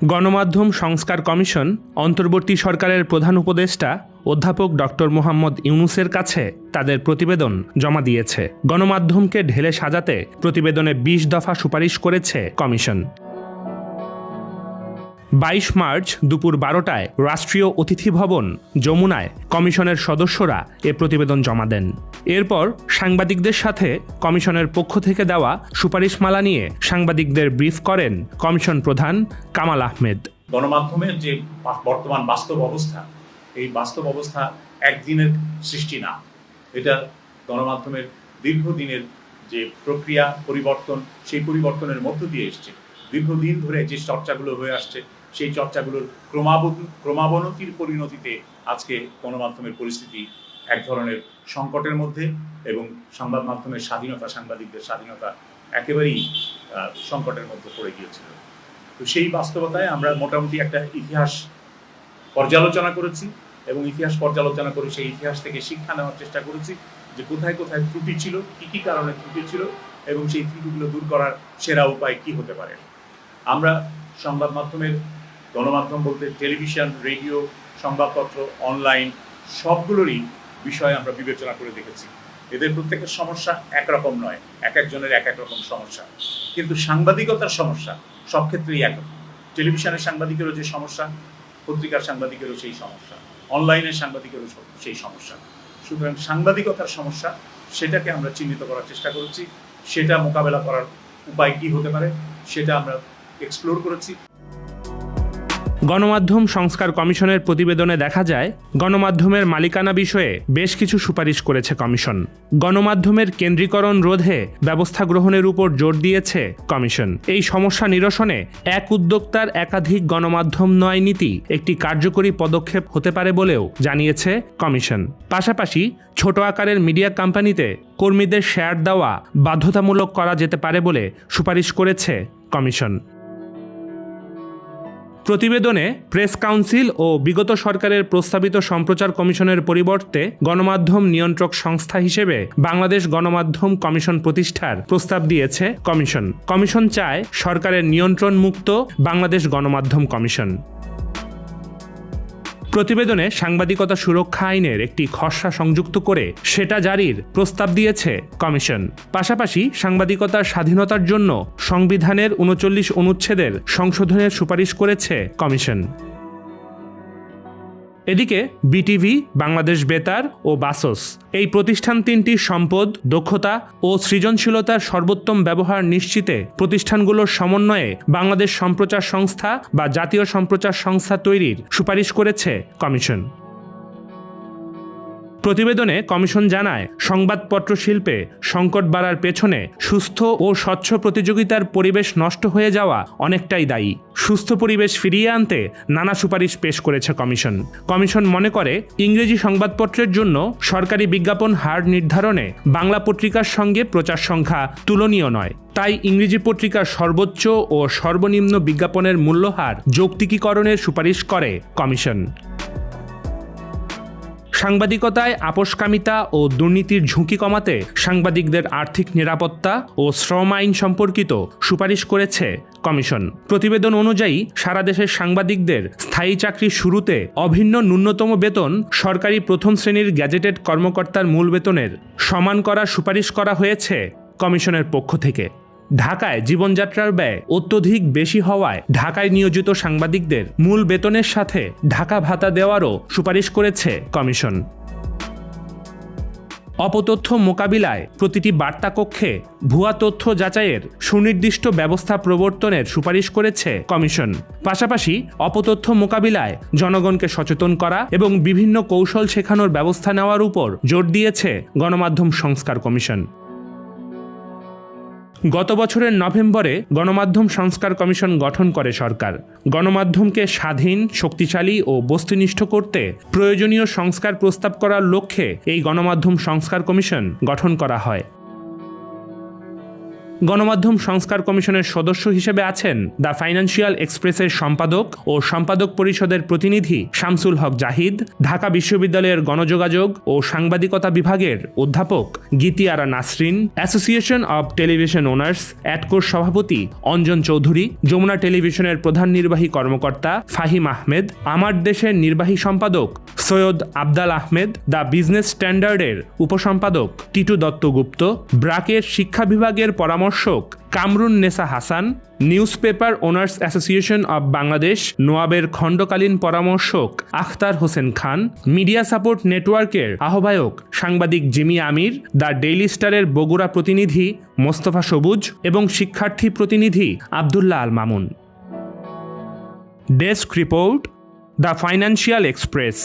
গণমাধ্যম সংস্কার কমিশন অন্তর্বর্তী সরকারের প্রধান উপদেষ্টা অধ্যাপক ডক্টর মোহাম্মদ ইউনূসের কাছে তাদের প্রতিবেদন জমা দিয়েছে। গণমাধ্যমকে ঢেলে সাজাতে প্রতিবেদনে ২০ দফা সুপারিশ করেছে কমিশন। ২২ মার্চ দুপুর ১২টায় রাষ্ট্রীয় অতিথি ভবন যমুনায় কমিশনের সদস্যরা এ প্রতিবেদন জমা দেন। এরপর সাংবাদিকদের সাথে কমিশনের পক্ষ থেকে দেওয়া সুপারিশমালা নিয়ে সাংবাদিকদের ব্রিফ করেন কমিশন প্রধান কামাল আহমেদ। গণমাধ্যমের যে বর্তমান বাস্তব অবস্থা, এই বাস্তব অবস্থা একদিনের সৃষ্টি না, এটা গণমাধ্যমের দীর্ঘদিনের যে প্রক্রিয়া পরিবর্তন, সেই পরিবর্তনের মধ্য দিয়ে এসছে। দীর্ঘদিন ধরে যে চর্চাগুলো হয়ে আসছে, সেই চর্চাগুলোর ক্রমাবনতির পরিণতিতে আজকে গণমাধ্যমের পরিস্থিতি এক ধরনের সংকটের মধ্যে, এবং সংবাদ মাধ্যমের স্বাধীনতা, সাংবাদিকদের স্বাধীনতা একেবারেই সংকটের মধ্যে পড়ে গিয়েছিল। তো সেই বাস্তবতায় আমরা মোটামুটি একটা ইতিহাস পর্যালোচনা করেছি, এবং ইতিহাস পর্যালোচনা করে সেই ইতিহাস থেকে শিক্ষা নেওয়ার চেষ্টা করেছি যে কোথায় কোথায় ত্রুটি ছিল, কী কী কারণে ত্রুটি ছিল, এবং সেই ত্রুটিগুলো দূর করার সেরা উপায় কী হতে পারে। আমরা সংবাদ মাধ্যমের, গণমাধ্যম বলতে টেলিভিশন, রেডিও, সংবাদপত্র, অনলাইন সবগুলোরই বিষয় আমরা বিবেচনা করে দেখেছি। এদের প্রত্যেকের সমস্যা একরকম নয়, এক একজনের এক এক রকম সমস্যা, কিন্তু সাংবাদিকতার সমস্যা সব ক্ষেত্রেই একরকম। টেলিভিশনের সাংবাদিকেরও যে সমস্যা, পত্রিকার সাংবাদিকেরও সেই সমস্যা, অনলাইনের সাংবাদিকেরও সেই সমস্যা। সুতরাং সাংবাদিকতার সমস্যা, সেটাকে আমরা চিহ্নিত করার চেষ্টা করেছি, সেটা মোকাবেলা করার উপায় কী হতে পারে সেটা আমরা এক্সপ্লোর করেছি। গণমাধ্যম সংস্কার কমিশনের প্রতিবেদনে দেখা যায়, গণমাধ্যমের মালিকানা বিষয়ে বেশ কিছু সুপারিশ করেছে কমিশন। গণমাধ্যমের কেন্দ্রীকরণ রোধে ব্যবস্থা গ্রহণের উপর জোর দিয়েছে কমিশন। এই সমস্যা নিরসনে এক উদ্যোক্তার একাধিক গণমাধ্যম নয় নীতি একটি কার্যকরী পদক্ষেপ হতে পারে বলেও জানিয়েছে কমিশন। পাশাপাশি ছোট আকারের মিডিয়া কোম্পানিতে কর্মীদের শেয়ার দেওয়া বাধ্যতামূলক করা যেতে পারে বলে সুপারিশ করেছে কমিশন। প্রতিবেদনে প্রেস কাউন্সিল ও বিগত সরকারের প্রস্তাবিত সম্প্রচার কমিশনের পরিবর্তে গণমাধ্যম নিয়ন্ত্রক সংস্থা হিসেবে বাংলাদেশ গণমাধ্যম কমিশন প্রতিষ্ঠার প্রস্তাব দিয়েছে কমিশন। কমিশন চায় সরকারের নিয়ন্ত্রণ মুক্ত বাংলাদেশ গণমাধ্যম কমিশন। প্রতিবেদনে সাংবাদিকতা সুরক্ষা আইনের একটি খসড়া সংযুক্ত করে সেটা জারির প্রস্তাব দিয়েছে কমিশন। পাশাপাশি সাংবাদিকতার স্বাধীনতার জন্য সংবিধানের ৩৯ অনুচ্ছেদের সংশোধনের সুপারিশ করেছে কমিশন। এদিকে বিটিভি, বাংলাদেশ বেতার ও বাসস এই প্রতিষ্ঠান তিনটির সম্পদ, দক্ষতা ও সৃজনশীলতার সর্বোত্তম ব্যবহার নিশ্চিতে প্রতিষ্ঠানগুলোর সমন্বয়ে বাংলাদেশ সম্প্রচার সংস্থা বা জাতীয় সম্প্রচার সংস্থা তৈরির সুপারিশ করেছে কমিশন। প্রতিবেদনে কমিশন জানায়, সংবাদপত্র শিল্পে সংকট বাড়ার পেছনে সুস্থ ও স্বচ্ছ প্রতিযোগিতার পরিবেশ নষ্ট হয়ে যাওয়া অনেকটাই দায়ী। সুস্থ পরিবেশ ফিরিয়ে আনতে নানা সুপারিশ পেশ করেছে কমিশন। কমিশন মনে করে, ইংরেজি সংবাদপত্রের জন্য সরকারি বিজ্ঞাপন হার নির্ধারণে বাংলা পত্রিকার সঙ্গে প্রচার সংখ্যা তুলনীয় নয়। তাই ইংরেজি পত্রিকার সর্বোচ্চ ও সর্বনিম্ন বিজ্ঞাপনের মূল্যহার যৌক্তিকীকরণের সুপারিশ করে কমিশন। সাংবাদিকতায় আপোসকামিতা ও দুর্নীতির ঝুঁকি কমাতে সাংবাদিকদের আর্থিক নিরাপত্তা ও শ্রম আইন সম্পর্কিত সুপারিশ করেছে কমিশন। প্রতিবেদন অনুযায়ী সারা দেশের সাংবাদিকদের স্থায়ী চাকরির শুরুতে অভিন্ন ন্যূনতম বেতন সরকারি প্রথম শ্রেণীর গ্যাজেটেড কর্মকর্তার মূল বেতনের সমান করার সুপারিশ করা হয়েছে কমিশনের পক্ষ থেকে। ঢাকায় জীবনযাত্রার ব্যয় অত্যধিক বেশি হওয়ায় ঢাকায় নিয়োজিত সাংবাদিকদের মূল বেতনের সাথে ঢাকা ভাতা দেওয়ারও সুপারিশ করেছে কমিশন। অপতথ্য মোকাবিলায় প্রতিটি বার্তা কক্ষে ভুয়া তথ্য যাচাইয়ের সুনির্দিষ্ট ব্যবস্থা প্রবর্তনের সুপারিশ করেছে কমিশন। পাশাপাশি অপতথ্য মোকাবিলায় জনগণকে সচেতন করা এবং বিভিন্ন কৌশল শেখানোর ব্যবস্থা নেওয়ার উপর জোর দিয়েছে গণমাধ্যম সংস্কার কমিশন। গত বছরের নভেম্বরে গণমাধ্যম সংস্কার কমিশন গঠন করে সরকার। গণমাধ্যমকে স্বাধীন, শক্তিশালী ও বস্তুনিষ্ঠ করতে প্রয়োজনীয় সংস্কার প্রস্তাব করার লক্ষ্যে এই গণমাধ্যম সংস্কার কমিশন গঠন করা হয়। গণমাধ্যম সংস্কার কমিশনের সদস্য হিসেবে আছেন দ্য ফাইন্যান্সিয়াল এক্সপ্রেসের সম্পাদক ও সম্পাদক পরিষদের প্রতিনিধি শামসুল হক জাহিদ, ঢাকা বিশ্ববিদ্যালয়ের গণযোগাযোগ ও সাংবাদিকতা বিভাগের অধ্যাপক Gitiara Nasreen, association of television owners অ্যাডকোর সভাপতি অঞ্জন চৌধুরী, যমুনা টেলিভিশনের প্রধান নির্বাহী কর্মকর্তা ফাহিম আহমেদ, আমার দেশের নির্বাহী সম্পাদক সৈয়দ আবদাল আহমেদ, দ্য বিজনেস স্ট্যান্ডার্ডের উপসম্পাদক টিটু দত্তগুপ্ত, ব্রাকের শিক্ষা বিভাগের পরামর্শক Kamrun Nessa Hasan, newspaper owners association of Bangladesh নোয়াবের খণ্ডকালীন পরামর্শক আখতার হোসেন খান, মিডিয়া সাপোর্ট নেটওয়ার্কের আহ্বায়ক সাংবাদিক জিমি আমির, দ্য ডেইলি স্টারের বগুড়া প্রতিনিধি মোস্তফা সবুজ এবং শিক্ষার্থী প্রতিনিধি Abdullah Al Mamun. Desk report, the financial express.